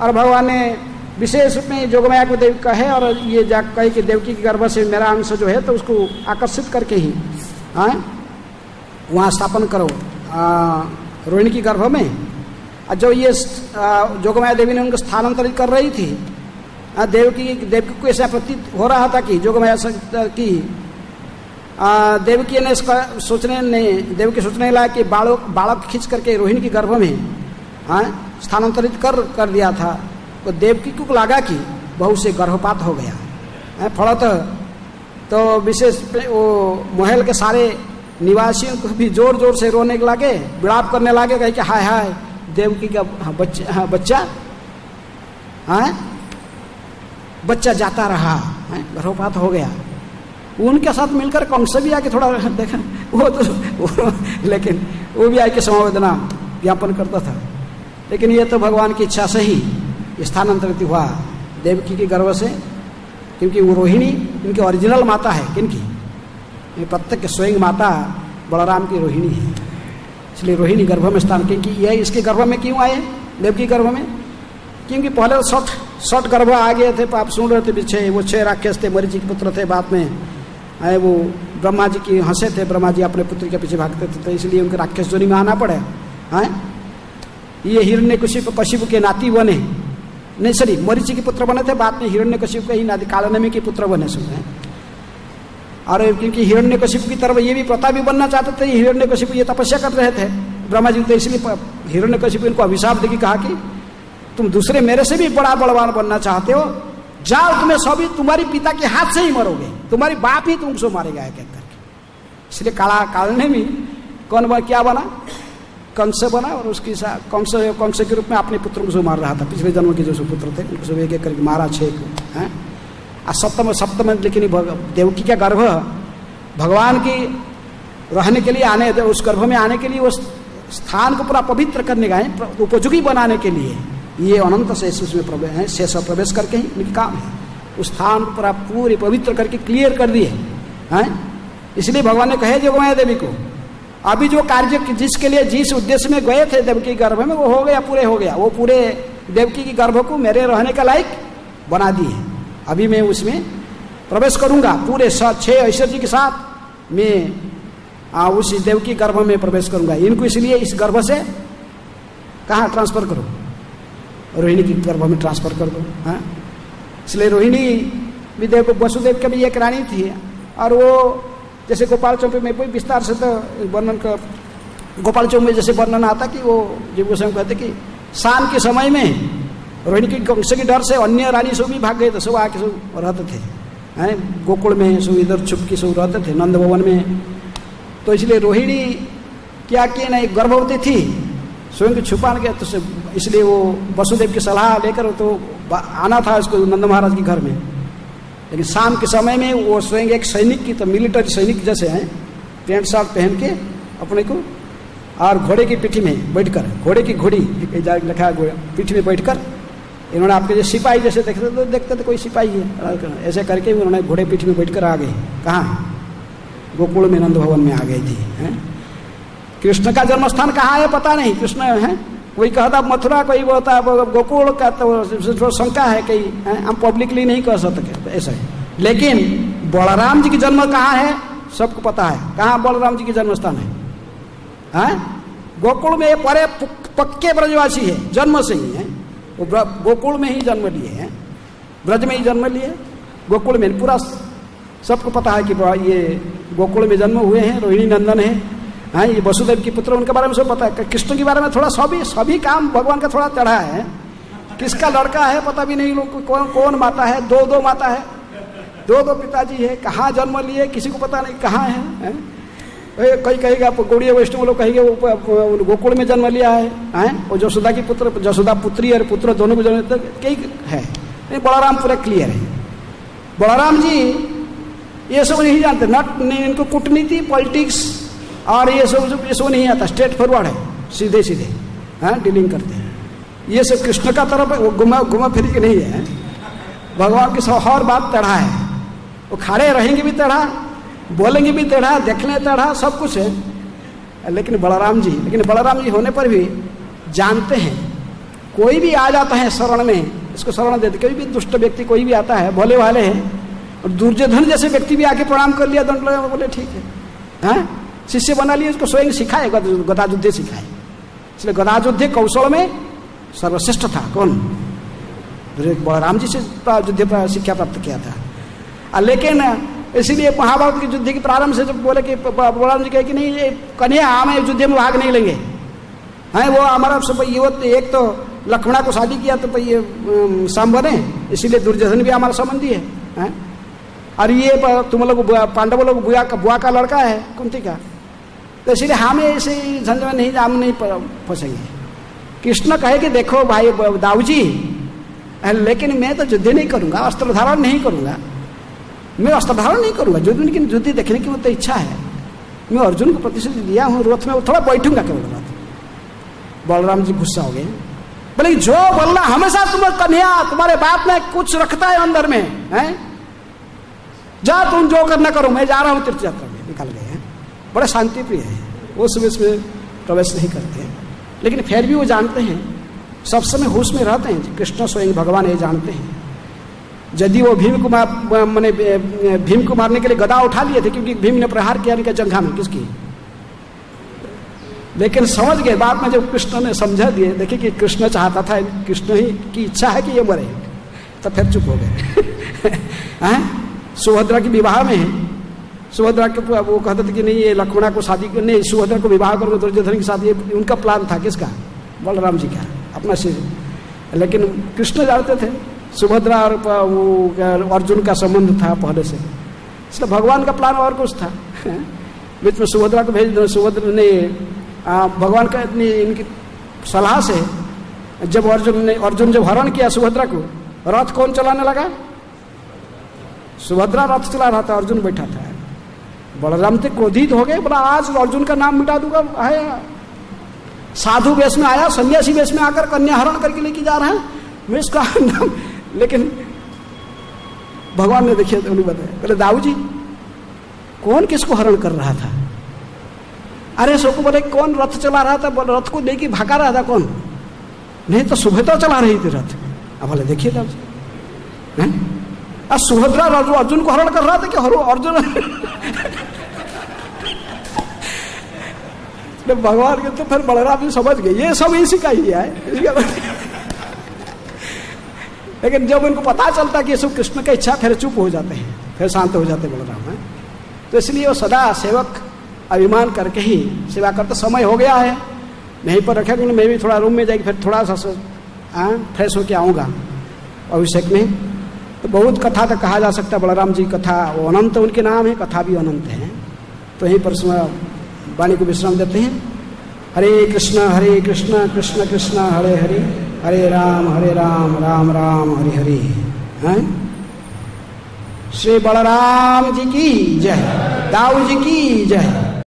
और भगवान ने विशेष रूप में जोगमाया को देव कहे, और ये जा कहे कि देवकी के गर्भ से मेरा अंश जो है, तो उसको आकर्षित करके ही वहाँ स्थापन करो रोहिणी की गर्भ में। और जब ये जोगमाया देवी ने उनको स्थानांतरित कर रही थी, देवकी को ऐसा प्रतीत हो रहा था कि जोगमाया की देवकी ने सोचने लगा कि बालक खींच करके रोहिणी की गर्भ में स्थानांतरित कर दिया था। तो देवकी को लगा कि बहू से गर्भपात हो गया। फलतः तो विशेष वो महल के सारे निवासियों को भी जोर जोर से रोने लगे, विलाप करने लगे, कहे कि हाय हाय देवकी का बच्चा जाता रहा, गर्भपात हो गया। उनके साथ मिलकर कंस भी आके थोड़ा देखा लेकिन वो भी आके समवेदना ज्ञापन करता था। लेकिन ये तो भगवान की इच्छा से ही स्थानांतरित हुआ देवकी के गर्भ से, क्योंकि वो रोहिणी इनकी ओरिजिनल माता है। किनकी? प्रत्येक स्वयं माता बलराम की रोहिणी है, इसलिए रोहिणी गर्भ में स्थान। क्योंकि ये इसके गर्भ में क्यों आए देवकी गर्भ में? क्योंकि पहले तो सठ गर्भ आ गए थे, आप सुन रहे थे पीछे, वो 6 राक्षस थे, मरीचि के पुत्र थे। बाद में आए वो ब्रह्मा जी की हंसे थे, ब्रह्मा जी अपने पुत्र के पीछे भागते थे, तो इसलिए उनके राक्षस जोनी में आना पड़े। ये हिरण्यकशिपु के नाती बने, नहीं सॉरी मरीचि के पुत्र बने थे, बाद में हिरण्यकशिपु के ही नाती कालनेमि के पुत्र बने सुन हैं। और क्योंकि हिरण्यकशिपु की तरफ ये भी प्रतापी बनना चाहते थे, हिरण्यकशिपु ये तपस्या कर रहे थे ब्रह्मा जी, तो इसलिए हिरण्यकशिपु इनको अभिशाप देके कहा कि तुम दूसरे मेरे से भी बड़ा बलवान बनना चाहते हो, जाओ तुम्हें सभी तुम्हारी पिता के हाथ से ही मरोगे, तुम्हारी बाप ही तुमको मारेगा एक एक करके। इसलिए कालनेमि कौन बना, क्या बना? कंस बना, और उसकी कंस के रूप में अपने पुत्रों को जो मार रहा था, पिछले जन्म के जो पुत्र थे उनको सब एक एक करके मारा 6 को। सप्तम लेकिन देवकी का गर्भ भगवान की रहने के लिए आने, उस गर्भ में आने के लिए, उस स्थान को पूरा पवित्र करने का है, उपयोगी बनाने के लिए ये अनंत शेष उसमें प्रवेश है, शेष प्रवेश करके ही उनका काम है। उस स्थान को पूरा पूरी पवित्र करके क्लियर कर दिए हैं। इसलिए भगवान ने कहे जोगमाया देवी को, अभी जो कार्य जिसके लिए जिस उद्देश्य में गए थे देवकी गर्भ में, वो हो गया, पूरे हो गया। वो पूरे देवकी की गर्भ को मेरे रहने का लायक बना दिए। अभी मैं उसमें प्रवेश करूंगा पूरे 6 ऐश्वर्य के साथ, मैं उस देवकी गर्भ में प्रवेश करूंगा। इनको इसलिए इस गर्भ से कहाँ ट्रांसफर करो? रोहिणी की गर्भ में ट्रांसफर कर दो। इसलिए रोहिणी भी वसुदेव की भी एक रानी थी, और वो जैसे गोपाल चौक में कोई विस्तार से तो वर्णन कर, गोपाल चौक में जैसे वर्णन आता कि वो जीव गोस्वामी कहते कि शाम के समय में रोहिणी की कंस की डर से अन्य रानी सब भी भाग गए थे, सब आके सब रहते थे गोकुल में, सब इधर छुप के सब रहते थे नंद भवन में। तो इसलिए रोहिणी क्या किए ना, एक गर्भवती थी, स्वयं को छुपा गया, तो इसलिए वो वसुदेव की सलाह लेकर तो आना था उसको नंद महाराज के घर में। लेकिन शाम के समय में वो स्वयं एक सैनिक की, तो मिलिट्री सैनिक जैसे हैं, पैंट शर्ट पहन के अपने को, और घोड़े की पीठी में बैठकर, घोड़े की घोड़ी लिखा है, पीठी में बैठकर इन्होंने आपके जो सिपाही जैसे देखते थे कोई सिपाही है, ऐसे करके उन्होंने घोड़े पीठी में बैठकर आ गए। कहाँ? गोकुल में नंद भवन में आ गई थी। कृष्ण का जन्म स्थान कहाँ है पता नहीं, कृष्ण है कोई कहता मथुरा, कोई बोलता गोकुल का, तो शंका है कहीं, हम पब्लिकली नहीं कह सकते ऐसा है। लेकिन बलराम जी की जन्म कहाँ है सबको पता है। कहाँ बलराम जी की जन्म स्थान है? गोकुल में। ये परे पक्के ब्रजवासी है, जन्म से ही है, वो गोकुल में ही जन्म लिए हैं, ब्रज में ही जन्म लिए, गोकुल में पूरा सबको पता है कि ये गोकुल में जन्म हुए हैं, रोहिणी नंदन है। ये वसुदेव की पुत्र, उनके बारे में सब पता है। कृष्ण के बारे में थोड़ा सभी काम भगवान का थोड़ा चढ़ा है। किसका लड़का है पता भी नहीं लोग, कौन माता है, 2 माता है, 2 पिताजी है, कहाँ जन्म लिए किसी को पता नहीं, कहाँ है। कोई कहेगा गौड़ीय वैष्णव लोग कहेंगे वो गोकुल में जन्म लिया है, और जसोदा की पुत्र, जसोदा पुत्री और पुत्र दोनों को जन्म कई है। नहीं, बलराम पूरा क्लियर है। बलराम जी ये सब नहीं जानते, इनको कूटनीति, पॉलिटिक्स और ये सब नहीं आता, स्ट्रेट फॉरवर्ड है, सीधे सीधे डीलिंग करते हैं। ये सब कृष्ण का तरफ वो घुमा फिर के नहीं है। भगवान की हर बात टेढ़ा है, वो खड़े रहेंगे भी टेढ़ा, बोलेंगे भी टेढ़ा, देखने टेढ़ा, सब कुछ है। लेकिन बलराम जी होने पर भी जानते हैं, कोई भी आ जाता है शरण में, इसको शरण देते। कोई भी दुष्ट व्यक्ति कोई भी आता है, भोले वाले हैं, और दुर्योधन जैसे व्यक्ति भी आके प्रणाम कर लिया, दंड लगा, बोले ठीक है, शिष्य बना लिया, उसको स्वयं सिखाए, गदायुद्धे सिखाए। इसलिए गदायुद्धे कौशल में सर्वश्रेष्ठ था कौन? बलराम जी से युद्ध पर शिक्षा प्राप्त किया था। लेकिन इसीलिए महाभारत के युद्ध के प्रारंभ से जब बोले कि बलराम जी कहे कि नहीं, ये कन्या हम युद्ध में भाग नहीं लेंगे, वो हमारा सब ये, एक तो लक्ष्मणा को शादी किया तो ये शाम बने, इसीलिए दुर्योधन भी हमारा संबंधी है। और ये तुम लोग पांडवों लोग बुआ का लड़का है कुंती का, तो इसलिए हमें ऐसे झंझट में नहीं, हम नहीं फंसेंगे। कृष्ण कहे कि देखो भाई दाऊ जी, लेकिन मैं तो युद्ध नहीं करूंगा, अस्त्र धारण नहीं करूंगा, मैं अस्त्र धारण नहीं करूंगा, युद्ध देखने की मुझे इच्छा है, मैं अर्जुन को प्रतिश्रुति दिया हूँ, रथ में थोड़ा बैठूंगा केवल रथ। बलराम जी गुस्सा हो गए, बोले जो बोलना हमेशा तुम्हारे कन्हैया तुम्हारे बात में कुछ रखता है अंदर में, है जा तुम जो करना करो, मैं जा रहा हूँ तीर्थ यात्रा में। निकल गए हैं, बड़े शांति प्रिय है, वो सब इसमें प्रवेश नहीं करते हैं, लेकिन फिर भी वो जानते हैं, सब समय होश में रहते हैं। कृष्ण स्वयं भगवान ये जानते हैं। यदि वो भीम को मारने के लिए गदा उठा लिए थे, क्योंकि भीम ने प्रहार किया इनका जंघा में किसकी, लेकिन समझ गए बाद में जब कृष्ण ने समझा दिए, देखिए कि कृष्ण चाहता था, कृष्ण ही की इच्छा है कि ये मरे, तब फिर चुप हो गए। सुभद्रा की विवाह में सुभद्रा के वो कहते थे कि नहीं ये लक्ष्मणा को शादी नहीं, सुभद्रा को विवाह करो दुर्योधन के साथ, ये उनका प्लान था, किसका, बलराम जी का अपना शरीर। लेकिन कृष्ण जानते थे सुभद्रा और वो अर्जुन का संबंध था पहले से, इसलिए भगवान का प्लान और कुछ था। बीच में सुभद्रा को भेज दो, सुभद्रा ने भगवान का इनकी सलाह से जब अर्जुन जब हरण किया सुभद्रा को, रथ कौन चलाने लगा, सुभद्रा रथ चला रहा था, अर्जुन बैठा था। बलराम थे क्रोधित हो गए, बोला आज अर्जुन का नाम मिटा दूंगा, है साधु वेश में आया, सन्यासी वेश में आकर कन्या हरण करके लेके जा रहा है, मैं इसका नाम। लेकिन भगवान ने देखिए उन्हें बताया, बोले दाऊ जी कौन किसको हरण कर रहा था, अरे सबको बोले कौन रथ चला रहा था, बोले रथ को लेके भागा रहा था कौन, नहीं तो सुभद्रा चला रही थी रथ। अब बोले देखिए दाऊ जी, सुभद्रा अर्जुन को हरण कर रहा था कि अर्जुन भगवान के, तो फिर बलराम जी समझ गए ये सब इसी का ही है। लेकिन जब उनको पता चलता कि ये सब कृष्ण का इच्छा, फिर चुप हो जाते हैं, फिर शांत हो जाते बलराम है। तो इसलिए वो सदा सेवक अभिमान करके ही सेवा करते। समय हो गया है, यहीं पर रखें, मैं भी थोड़ा रूम में जाएगी, फिर थोड़ा सा फ्रेश होके आऊँगा अभिषेक में। तो बहुत कथा तो कहा जा सकता है, बलराम जी कथा वो अनंत उनके नाम है, कथा भी अनंत है। तो यहीं पर वाणी को विश्राम देते हैं। हरे कृष्ण कृष्ण कृष्ण हरे हरे, हरे राम राम राम हरे हरे। हैं श्री बलराम जी की जय, दाऊ जी की जय।